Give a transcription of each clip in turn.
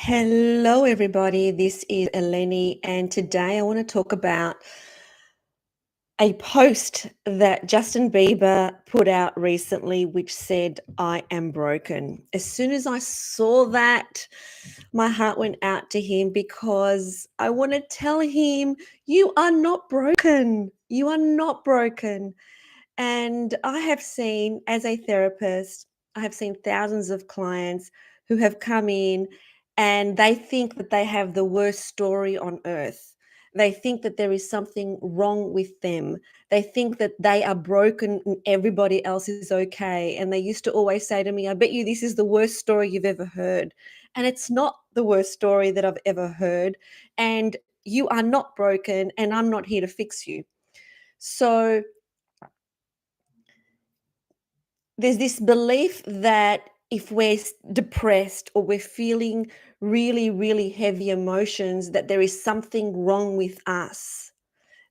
Hello, everybody. This is Eleni, and today I want to talk about a post that Justin Bieber put out recently, which said, "I am broken." As soon as I saw that, my heart went out to him because I want to tell him, "You are not broken. You are not broken." And I have seen, as a therapist, I have seen thousands of clients who have come in and they think that they have the worst story on earth. They think that there is something wrong with them. They think that they are broken and everybody else is okay. And they used to always say to me, "I bet you this is the worst story you've ever heard." And it's not the worst story that I've ever heard. And you are not broken, and I'm not here to fix you. So, there's this belief that if we're depressed or we're feeling really, really heavy emotions, that there is something wrong with us.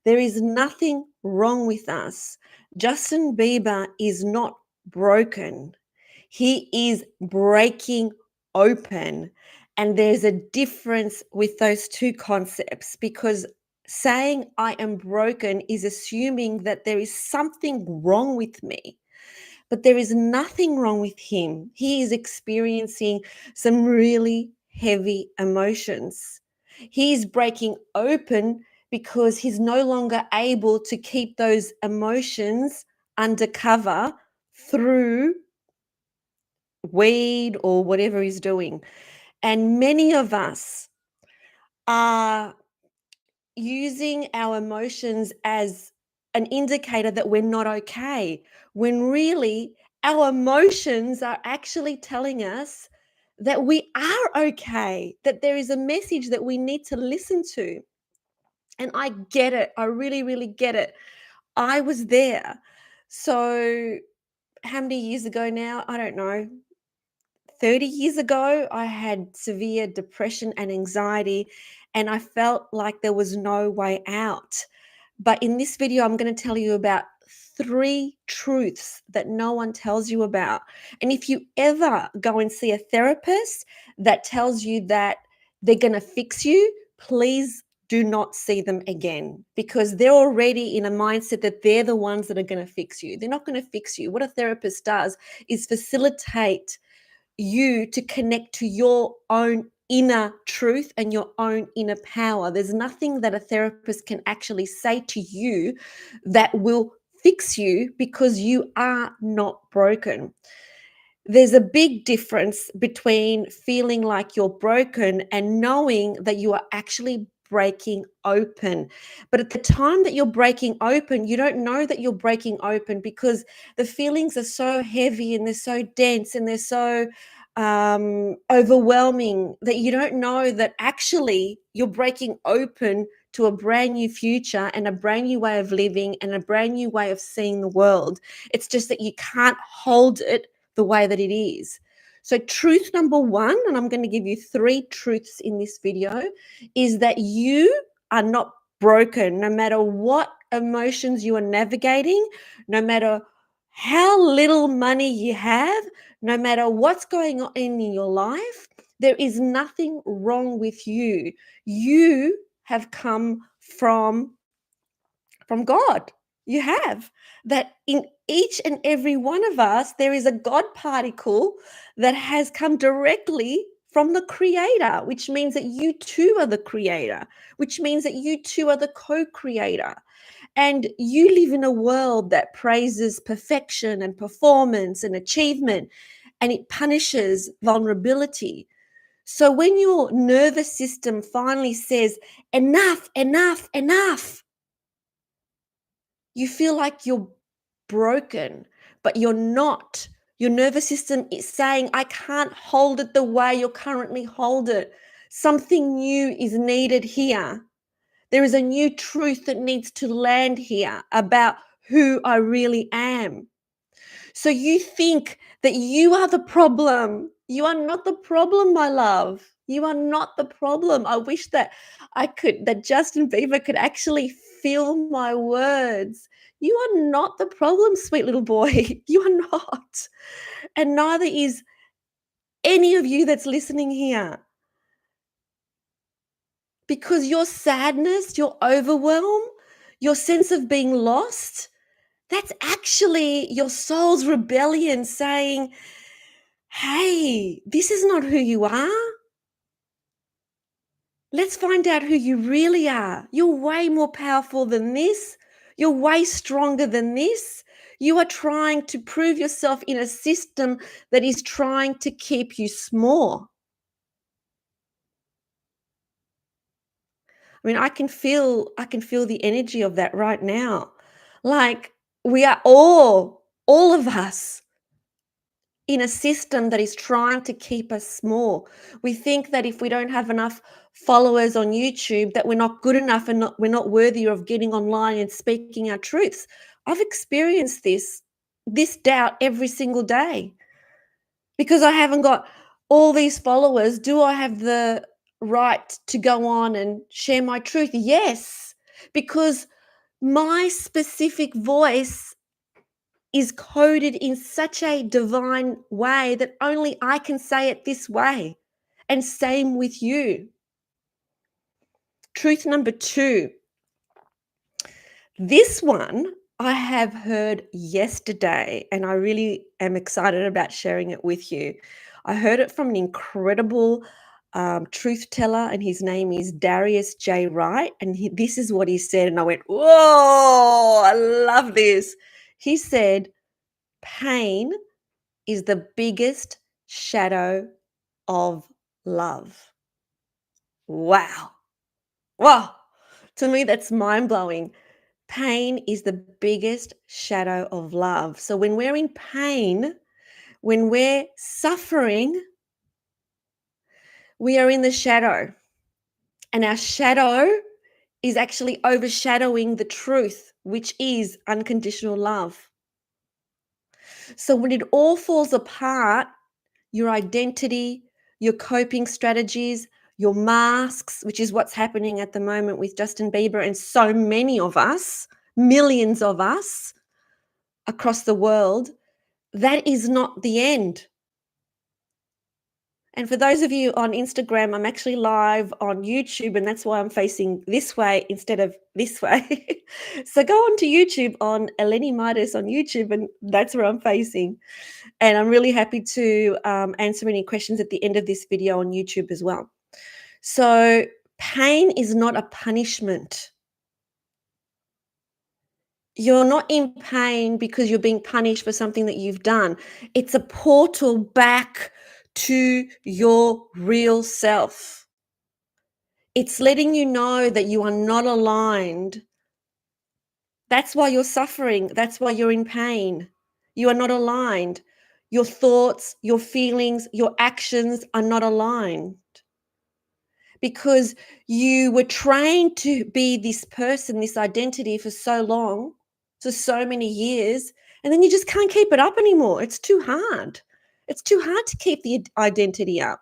There is nothing wrong with us. Justin Bieber is not broken. He is breaking open. And there's a difference with those two concepts because saying I am broken is assuming that there is something wrong with me, but there is nothing wrong with him. He is experiencing some really heavy emotions. He is breaking open because he's no longer able to keep those emotions undercover through weed or whatever he's doing. And many of us are using our emotions as an indicator that we're not okay, when really our emotions are actually telling us that we are okay, that there is a message that we need to listen to. And I get it. I really, really get it. I was there. So, how many years ago now? I don't know. 30 years ago, I had severe depression and anxiety, and I felt like there was no way out. But in this video, I'm going to tell you about three truths that no one tells you about. And if you ever go and see a therapist that tells you that they're going to fix you, please do not see them again because they're already in a mindset that they're the ones that are going to fix you. They're not going to fix you. What a therapist does is facilitate you to connect to your own inner truth and your own inner power. There's nothing that a therapist can actually say to you that will fix you because you are not broken. There's a big difference between feeling like you're broken and knowing that you are actually breaking open. But at the time that you're breaking open, you don't know that you're breaking open because the feelings are so heavy and they're so dense and they're so overwhelming that you don't know that actually you're breaking open to a brand new future and a brand new way of living and a brand new way of seeing the world. It's just that you can't hold it the way that it is. So, truth number one, and I'm going to give you three truths in this video, is that you are not broken no matter what emotions you are navigating, no matter how little money you have, no matter what's going on in your life. There is nothing wrong with you. You have come from God. You have. That in each and every one of us, there is a God particle that has come directly from the Creator, which means that you too are the Creator, which means that you too are the co creator. And you live in a world that praises perfection and performance and achievement, and it punishes vulnerability. So when your nervous system finally says, enough, enough, enough, you feel like you're broken, but you're not. Your nervous system is saying, I can't hold it the way you're currently hold it. Something new is needed here. There is a new truth that needs to land here about who I really am. So you think that you are the problem. You are not the problem, my love. You are not the problem. I wish that that Justin Bieber could actually feel my words. You are not the problem, sweet little boy. You are not. And neither is any of you that's listening here. because your sadness, your overwhelm, your sense of being lost, that's actually your soul's rebellion saying, hey, this is not who you are. Let's find out who you really are. You're way more powerful than this. You're way stronger than this. You are trying to prove yourself in a system that is trying to keep you small. I mean, I can feel the energy of that right now. Like we are all of us in a system that is trying to keep us small. We think that if we don't have enough followers on YouTube that we're not good enough and we're not worthy of getting online and speaking our truths. I've experienced this doubt every single day because I haven't got all these followers. Do I have the right to go on and share my truth? Yes, because my specific voice is coded in such a divine way that only I can say it this way. And same with you. Truth number 2. This one I have heard yesterday, and I really am excited about sharing it with you. I heard it from an incredible truth teller, and his name is Darius J. Wright. And this is what he said. And I went, whoa, I love this. He said, pain is the biggest shadow of love. Wow. Wow. To me, that's mind blowing. Pain is the biggest shadow of love. So when we're in pain, when we're suffering, we are in the shadow. And our shadow is actually overshadowing the truth, which is unconditional love. So when it all falls apart, your identity, your coping strategies, your masks, which is what's happening at the moment with Justin Bieber and so many of us, millions of us across the world, that is not the end. And for those of you on Instagram, I'm actually live on YouTube, and that's why I'm facing this way instead of this way. So go on to YouTube on Eleni Midas on YouTube, and that's where I'm facing. And I'm really happy to answer any questions at the end of this video on YouTube as well. So pain is not a punishment. You're not in pain because you're being punished for something that you've done. It's a portal back to your real self. It's letting you know that you are not aligned. That's why you're suffering. That's why you're in pain. You are not aligned. Your thoughts, your feelings, your actions are not aligned because you were trained to be this person, this identity for so long, for so many years, and then you just can't keep it up anymore. It's too hard. It's too hard to keep the identity up.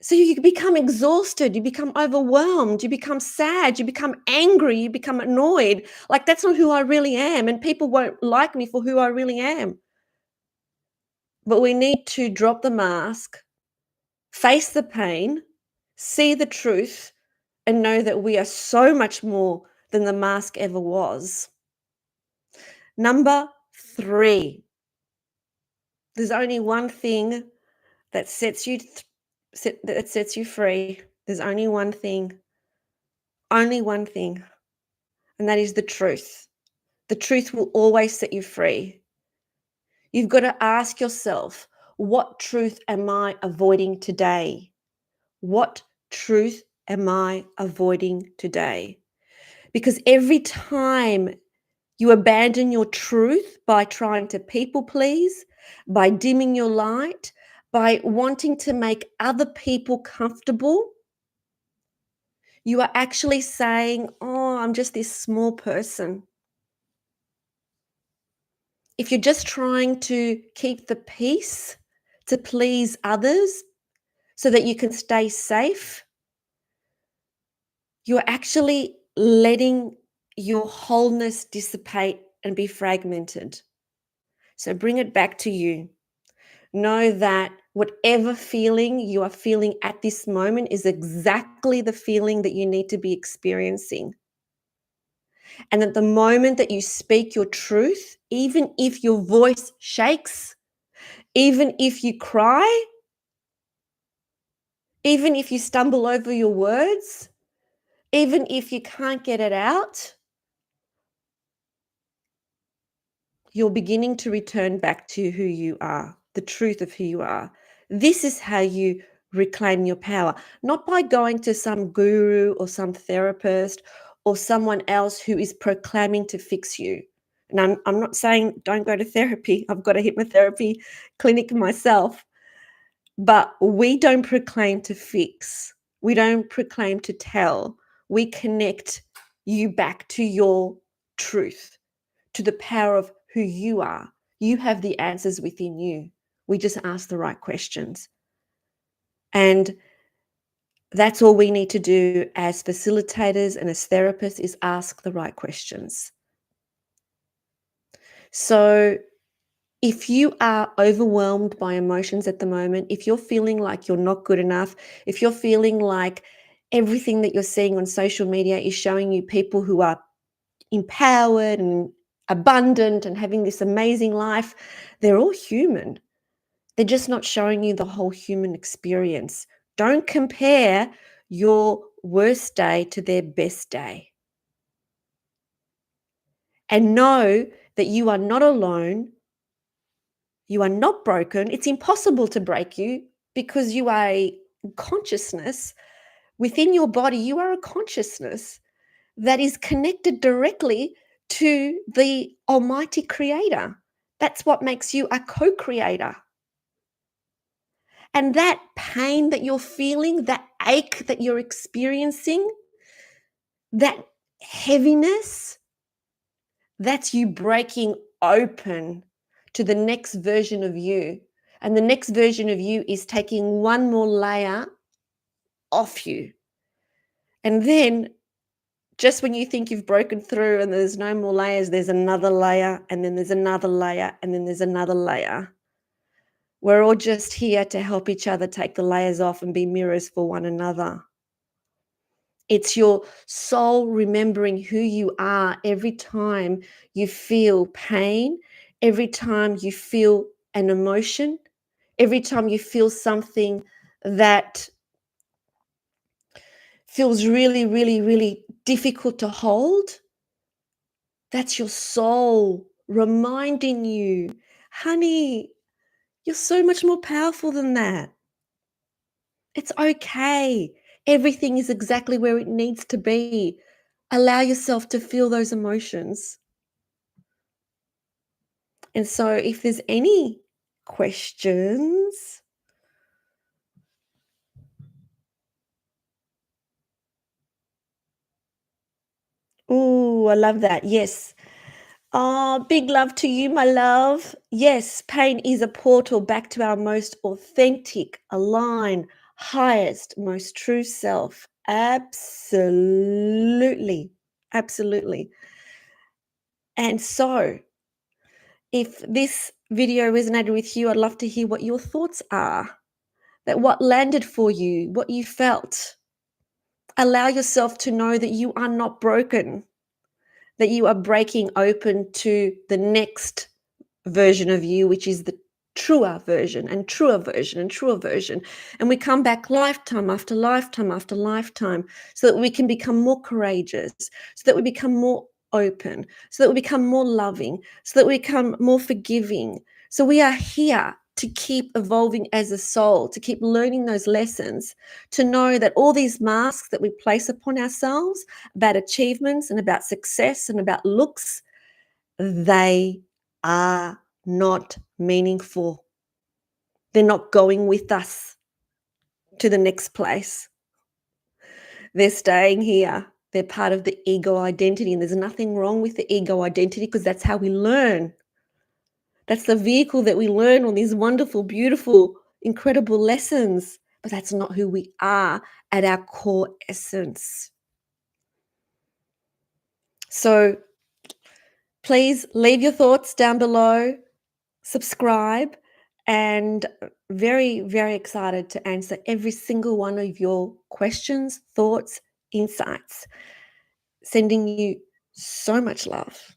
So you become exhausted, you become overwhelmed, you become sad, you become angry, you become annoyed. Like, that's not who I really am, and people won't like me for who I really am. But we need to drop the mask, face the pain, see the truth, and know that we are so much more than the mask ever was. Number 3, there's only one thing that sets you free. There's only one thing, and that is the truth. The truth will always set you free. You've got to ask yourself, what truth am I avoiding today? What truth am I avoiding today? Because every time you abandon your truth by trying to people please, by dimming your light, by wanting to make other people comfortable, you are actually saying, oh, I'm just this small person. If you're just trying to keep the peace, to please others so that you can stay safe, you're actually letting your wholeness dissipate and be fragmented. So bring it back to you. Know that Whatever feeling you are feeling at this moment is exactly the feeling that you need to be experiencing. And at the moment that you speak your truth, even if your voice shakes, even if you cry, even if you stumble over your words, even if you can't get it out, you're beginning to return back to who you are, the truth of who you are. This is how you reclaim your power, not by going to some guru or some therapist or someone else who is proclaiming to fix you. And I'm not saying don't go to therapy. I've got a hypnotherapy clinic myself, but we don't proclaim to fix. We don't proclaim to tell. We connect you back to your truth, to the power of who you are. You have the answers within you. We just ask the right questions. And that's all we need to do as facilitators and as therapists is ask the right questions. So if you are overwhelmed by emotions at the moment, if you're feeling like you're not good enough, if you're feeling like everything that you're seeing on social media is showing you people who are empowered and abundant and having this amazing life, they're all human. They're just not showing you the whole human experience. Don't compare your worst day to their best day. And know that you are not alone. You are not broken. It's impossible to break you because you are a consciousness within your body. You are a consciousness that is connected directly to the Almighty Creator. That's what makes you a co-creator. And that pain that you're feeling, that ache that you're experiencing, that heaviness, that's you breaking open to the next version of you. And the next version of you is taking one more layer off you. And then just when you think you've broken through and there's no more layers, there's another layer, and then there's another layer, and then there's another layer. We're all just here to help each other take the layers off and be mirrors for one another. It's your soul remembering who you are every time you feel pain, every time you feel an emotion, every time you feel something that feels really, really, really difficult to hold. That's your soul reminding you, honey, you're so much more powerful than that. It's okay. Everything is exactly where it needs to be. Allow yourself to feel those emotions. And so, if there's any questions, oh, I love that. Yes. Oh, big love to you, my love. Yes, pain is a portal back to our most authentic, aligned, highest, most true self. Absolutely. Absolutely. And so, if this video resonated with you, I'd love to hear what your thoughts are, that what landed for you, what you felt. Allow yourself to know that you are not broken, that you are breaking open to the next version of you, which is the truer version and truer version and truer version. And we come back lifetime after lifetime after lifetime so that we can become more courageous, so that we become more open, so that we become more loving, so that we become more forgiving. So we are here to keep evolving as a soul, to keep learning those lessons, to know that all these masks that we place upon ourselves about achievements and about success and about looks, they are not meaningful. They're not going with us to the next place. They're staying here. They're part of the ego identity. And there's nothing wrong with the ego identity because that's how we learn. That's the vehicle that we learn all these wonderful, beautiful, incredible lessons. But that's not who we are at our core essence. So please leave your thoughts down below, subscribe, and very, very excited to answer every single one of your questions, thoughts, insights. Sending you so much love.